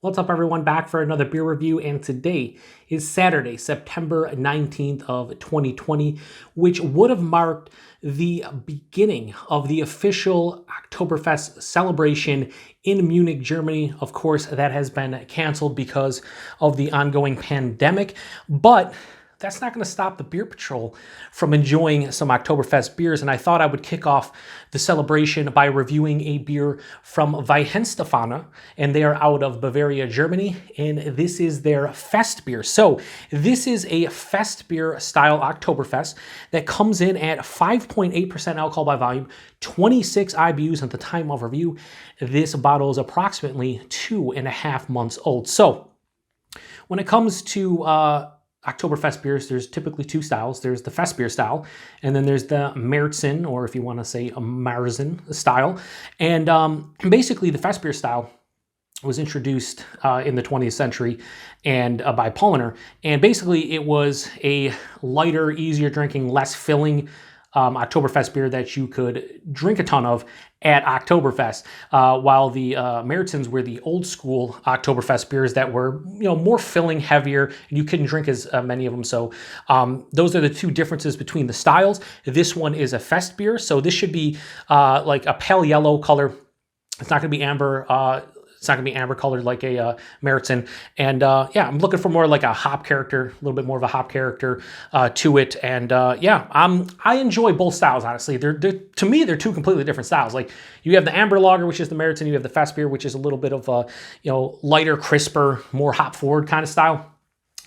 What's up, everyone? Back for another beer review, and today is Saturday, September 19th of 2020, which would have marked the beginning of the official Oktoberfest celebration in Munich, Germany. Of course, that has been canceled because of the ongoing pandemic, but that's not going to stop the Beer Patrol from enjoying some Oktoberfest beers, and I thought I would kick off the celebration by reviewing a beer from Weihenstephaner, and they are out of Bavaria, Germany, and this is their Festbier. So this is a Festbier-style Oktoberfest that comes in at 5.8% alcohol by volume, 26 IBUs at the time of review. This bottle is approximately 2.5 months old. So when it comes to Oktoberfest beers, there's typically two styles. There's the Festbier style, and then there's the Märzen, or if you want to say a Marzen style. And basically, the Festbier style was introduced in the 20th century and by Paulaner. And basically, it was a lighter, easier drinking, less filling Oktoberfest beer that you could drink a ton of at Oktoberfest, while the Märzens were the old school Oktoberfest beers that were, more filling, heavier, and you couldn't drink as many of them. So those are the two differences between the styles. This one is a Fest beer, so this should be like a pale yellow color. It's not going to be amber. It's not going to be amber colored like a Märzen. And yeah, I'm looking for more like a hop character, a little bit more of a hop character to it. And yeah, I enjoy both styles, honestly. To me, they're two completely different styles. Like, you have the amber lager, which is the Märzen. You have the Festbier, which is a little bit of a, lighter, crisper, more hop forward kind of style.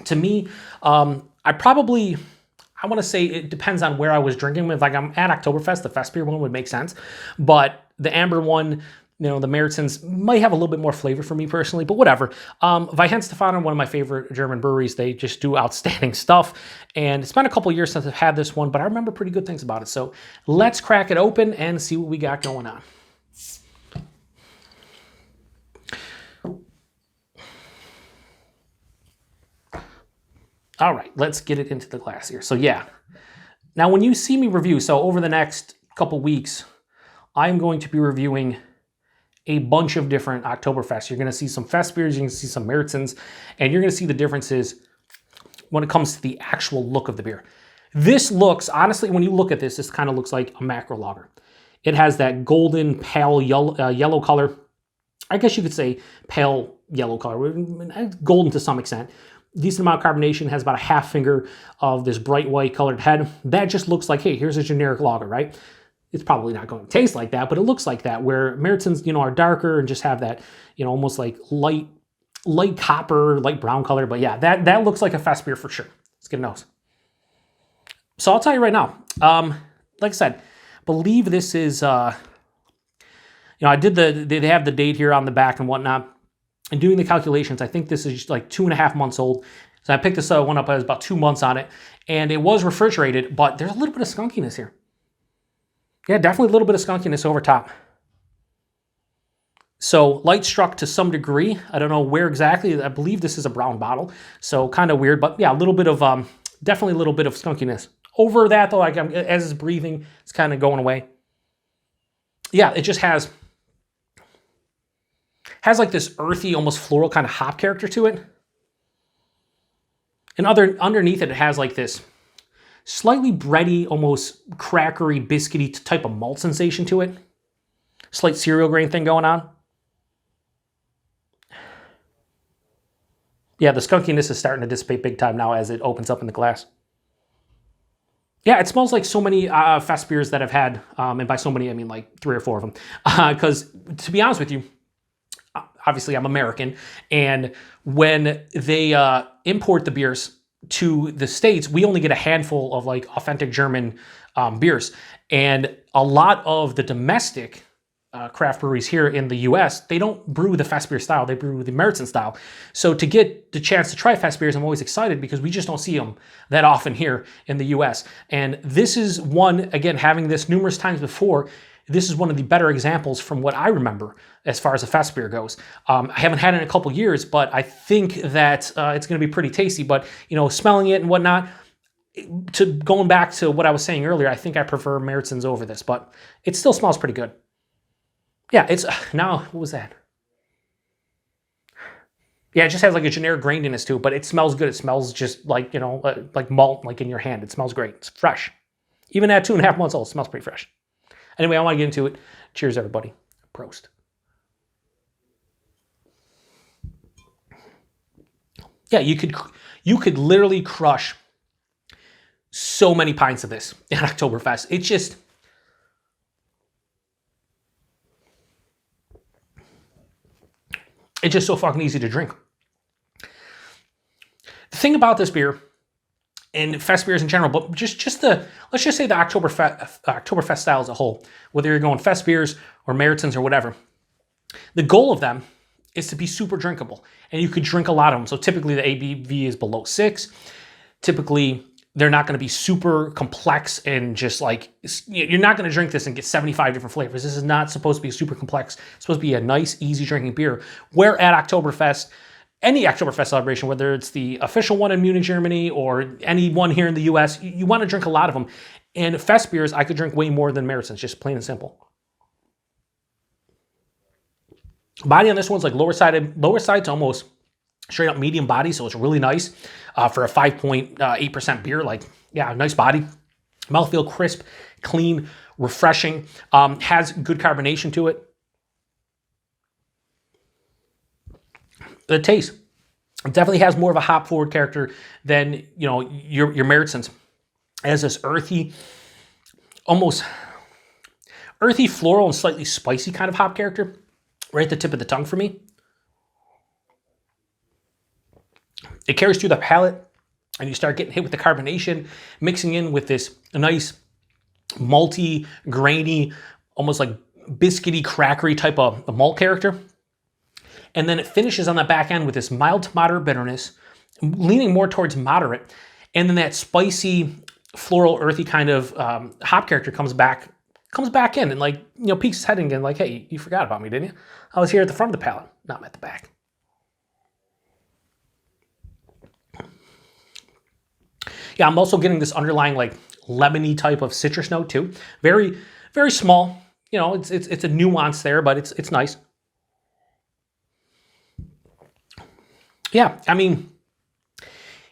To me, I want to say it depends on where I was drinking with. Like, I'm at Oktoberfest, the Festbier one would make sense. But the amber one, the Märzens might have a little bit more flavor for me personally, but whatever. Weihenstephan, one of my favorite German breweries, they just do outstanding stuff. And it's been a couple years since I've had this one, but I remember pretty good things about it. So let's crack it open and see what we got going on. All right, let's get it into the glass here. So yeah, now when you see me review, so over the next couple weeks, I'm going to be reviewing a bunch of different Oktoberfests. You're going to see some Fest beers, you're going to see some Märzens, and you're going to see the differences when it comes to the actual look of the beer. This looks, honestly, when you look at this kind of looks like a macro lager. It has that golden pale yellow color. I guess you could say pale yellow color, golden to some extent. Decent amount of carbonation, has about a half finger of this bright white colored head. That just looks like, hey, here's a generic lager, right? It's probably not going to taste like that, but it looks like that, where Märzens, are darker and just have that, almost like light copper, light brown color. But yeah, that looks like a Fest beer for sure. Let's get a nose. So I'll tell you right now, like I said, believe this is, I did they have the date here on the back and whatnot, and doing the calculations, I think this is like 2.5 months old. So I picked this one up, I was about 2 months on it, and it was refrigerated, but there's a little bit of skunkiness here. Yeah, definitely a little bit of skunkiness over top. So light struck to some degree. I don't know where exactly. I believe this is a brown bottle, so kind of weird. But yeah, a little bit of definitely a little bit of skunkiness. Over that though, like as it's breathing, it's kind of going away. Yeah, it just has like this earthy, almost floral kind of hop character to it. And underneath it, it has like this slightly bready, almost crackery, biscuity type of malt sensation to it. Slight cereal grain thing going on. Yeah, the skunkiness is starting to dissipate big time now as it opens up in the glass. Yeah, it smells like so many Fest beers that I've had, and by so many, I mean like 3 or 4 of them. Because to be honest with you, obviously I'm American, and when they import the beers to the States, we only get a handful of like authentic German beers. And a lot of the domestic craft breweries here in the US, they don't brew the Festbier style, they brew the Märzen style. So to get the chance to try Fest beers, I'm always excited because we just don't see them that often here in the US. And this is one, again, having this numerous times before, this is one of the better examples from what I remember as far as a Fest beer goes. I haven't had it in a couple years, but I think that it's going to be pretty tasty. But, smelling it and whatnot, going back to what I was saying earlier, I think I prefer Märzens over this, but it still smells pretty good. Yeah, it's, now, what was that? Yeah, it just has like a generic graininess to it, but it smells good. It smells just like, like malt, like in your hand. It smells great. It's fresh. Even at 2.5 months old, it smells pretty fresh. Anyway, I want to get into it. Cheers, everybody. Prost. Yeah, you could literally crush so many pints of this at Oktoberfest. It's just, so fucking easy to drink. The thing about this beer, and fest beers in general, but let's just say the Oktoberfest style as a whole, whether you're going fest beers or Märzen's or whatever, the goal of them is to be super drinkable, and you could drink a lot of them. So typically the ABV is below 6. Typically they're not going to be super complex and just like, you're not going to drink this and get 75 different flavors. This is not supposed to be super complex. It's supposed to be a nice, easy drinking beer. Where at Oktoberfest, any Oktoberfest celebration, whether it's the official one in Munich, Germany, or any one here in the US, you want to drink a lot of them. And fest beers, I could drink way more than Märzen's, just plain and simple. Body on this one's like lower side's almost straight up medium body, so it's really nice for a 5.8% beer. Like, yeah, nice body. Mouthfeel crisp, clean, refreshing, has good carbonation to it. The taste, it definitely has more of a hop forward character than your Märzen's. It has this earthy, almost earthy, floral, and slightly spicy kind of hop character right at the tip of the tongue for me. It carries through the palate, and you start getting hit with the carbonation, mixing in with this nice malty, grainy, almost like biscuity, crackery type of malt character. And then it finishes on the back end with this mild to moderate bitterness, leaning more towards moderate. And then that spicy, floral, earthy kind of hop character comes back in and like, peeks his head again like, hey, you forgot about me, didn't you? I was here at the front of the palate, not at the back. Yeah, I'm also getting this underlying like lemony type of citrus note too. Very, very small. It's a nuance there, but it's nice. Yeah, I mean,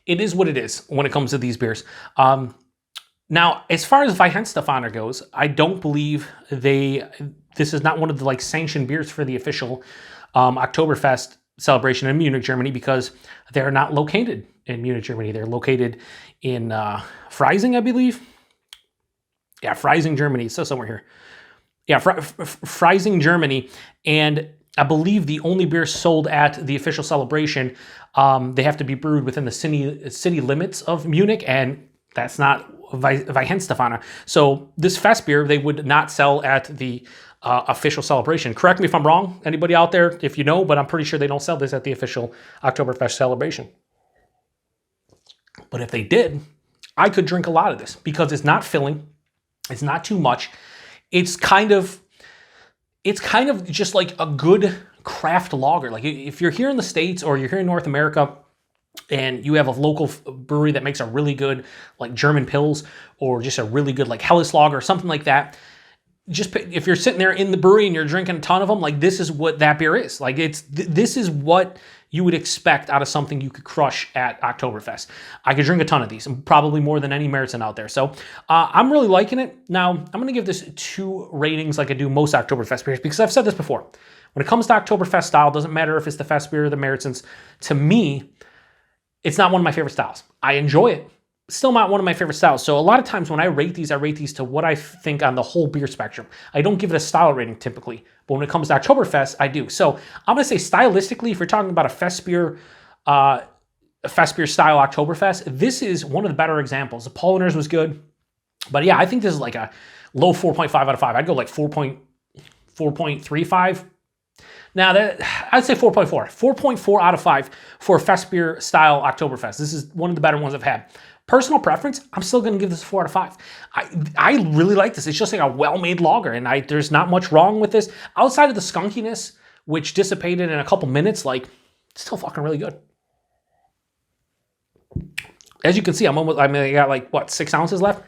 it is what it is when it comes to these beers. Now, as far as Weihenstephaner goes, I don't believe this is not one of the like sanctioned beers for the official Oktoberfest celebration in Munich, Germany, because they're not located in Munich, Germany. They're located in Freising, I believe. Yeah, Freising, Germany. It says somewhere here. Yeah, Freising, Germany. And I believe the only beers sold at the official celebration, they have to be brewed within the city limits of Munich, and that's not Weihenstephaner. So this fest beer, they would not sell at the official celebration. Correct me if I'm wrong, anybody out there, if you know, but I'm pretty sure they don't sell this at the official Oktoberfest celebration. But if they did, I could drink a lot of this because it's not filling. It's not too much. It's kind of just like a good craft lager. Like if you're here in the States or you're here in North America and you have a local brewery that makes a really good like German Pils or just a really good like Helles lager or something like that, just if you're sitting there in the brewery and you're drinking a ton of them, like this is what that beer is. Like this is what you would expect out of something you could crush at Oktoberfest. I could drink a ton of these, and probably more than any Märzen out there. So I'm really liking it. Now, I'm going to give this 2 ratings like I do most Oktoberfest beers, because I've said this before. When it comes to Oktoberfest style, it doesn't matter if it's the fest beer or the Märzen's. To me, it's not one of my favorite styles. I enjoy it. Still not one of my favorite styles. So a lot of times when I rate these to what I think on the whole beer spectrum. I don't give it a style rating typically, but when it comes to Oktoberfest, I do. So I'm going to say stylistically, if you're talking about a Festbier style Oktoberfest, this is one of the better examples. The Polliners was good, but yeah, I think this is like a low 4.5 out of 5. I'd go like 4.35. Now I'd say 4.4. 4.4 out of 5 for a Festbier style Oktoberfest. This is one of the better ones I've had. Personal preference, I'm still going to give this a 4 out of 5. I really like this. It's just like a well-made lager, and there's not much wrong with this. Outside of the skunkiness, which dissipated in a couple minutes, like, it's still fucking really good. As you can see, I got like, what, 6 ounces left?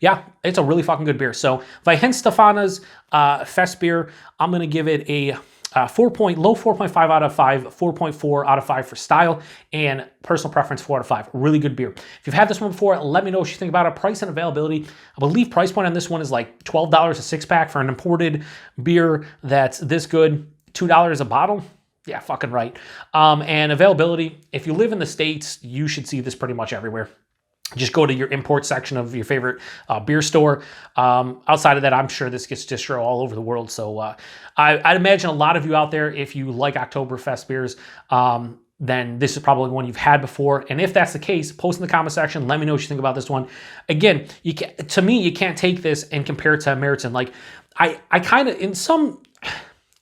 Yeah, it's a really fucking good beer. So Weihenstephaner's Festbier, I'm going to give it a low 4.5 out of 5, 4.4 out of 5 for style, and personal preference 4 out of 5. Really good beer. If you've had this one before, let me know what you think about it. Price and availability. I believe price point on this one is like $12 a six pack for an imported beer that's this good. $2 a bottle. Yeah, fucking right. And availability. If you live in the States, you should see this pretty much everywhere. Just go to your import section of your favorite beer store. Outside of that, I'm sure this gets distro all over the world. So I'd imagine a lot of you out there, if you like Oktoberfest beers, then this is probably one you've had before. And if that's the case, post in the comment section. Let me know what you think about this one. Again, to me, you can't take this and compare it to Meriton. Like I kind of, in some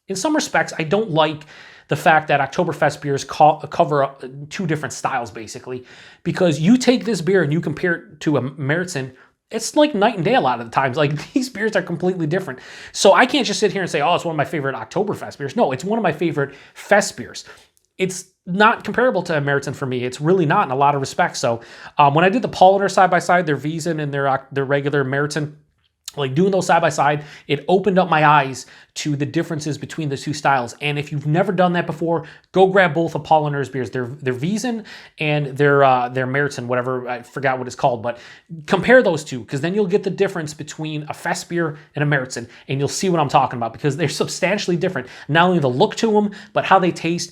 respects, I don't like the fact that Oktoberfest beers cover two different styles, basically. Because you take this beer and you compare it to a Meriton, it's like night and day a lot of the times. Like, these beers are completely different. So I can't just sit here and say, oh, it's one of my favorite Oktoberfest beers. No, it's one of my favorite fest beers. It's not comparable to a Meriton for me. It's really not in a lot of respects. So when I did the Paulaner side-by-side, their Wiesen and their regular Meriton, like doing those side by side, it opened up my eyes to the differences between the two styles. And if you've never done that before, go grab both of Paulaner's beers, their Wiesen and their Meriton, whatever, I forgot what it's called, but compare those two, because then you'll get the difference between a fest beer and a Meriton, and you'll see what I'm talking about, because they're substantially different. Not only the look to them, but how they taste.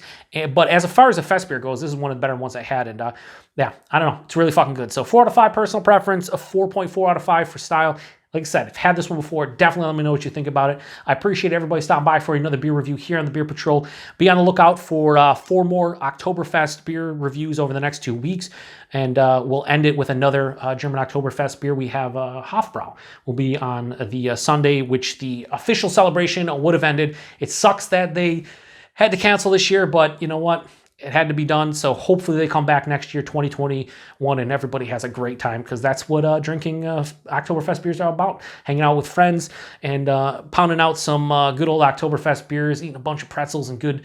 But as far as a fest beer goes, this is one of the better ones I had, and yeah, I don't know, it's really fucking good. So 4 out of 5 personal preference, a 4.4 out of 5 for style. Like I said, if you've had this one before, definitely let me know what you think about it. I appreciate everybody stopping by for another beer review here on the Beer Patrol. Be on the lookout for 4 more Oktoberfest beer reviews over the next 2 weeks. And we'll end it with another German Oktoberfest beer. We have Hofbrau. Will be on the Sunday, which the official celebration would have ended. It sucks that they had to cancel this year, but you know what? It had to be done, so hopefully they come back next year, 2021, and everybody has a great time, because that's what drinking Oktoberfest beers are about. Hanging out with friends and pounding out some good old Oktoberfest beers, eating a bunch of pretzels and good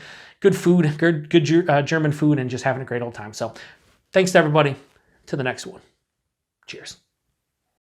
food, good German food, and just having a great old time. So thanks to everybody. To the next one. Cheers.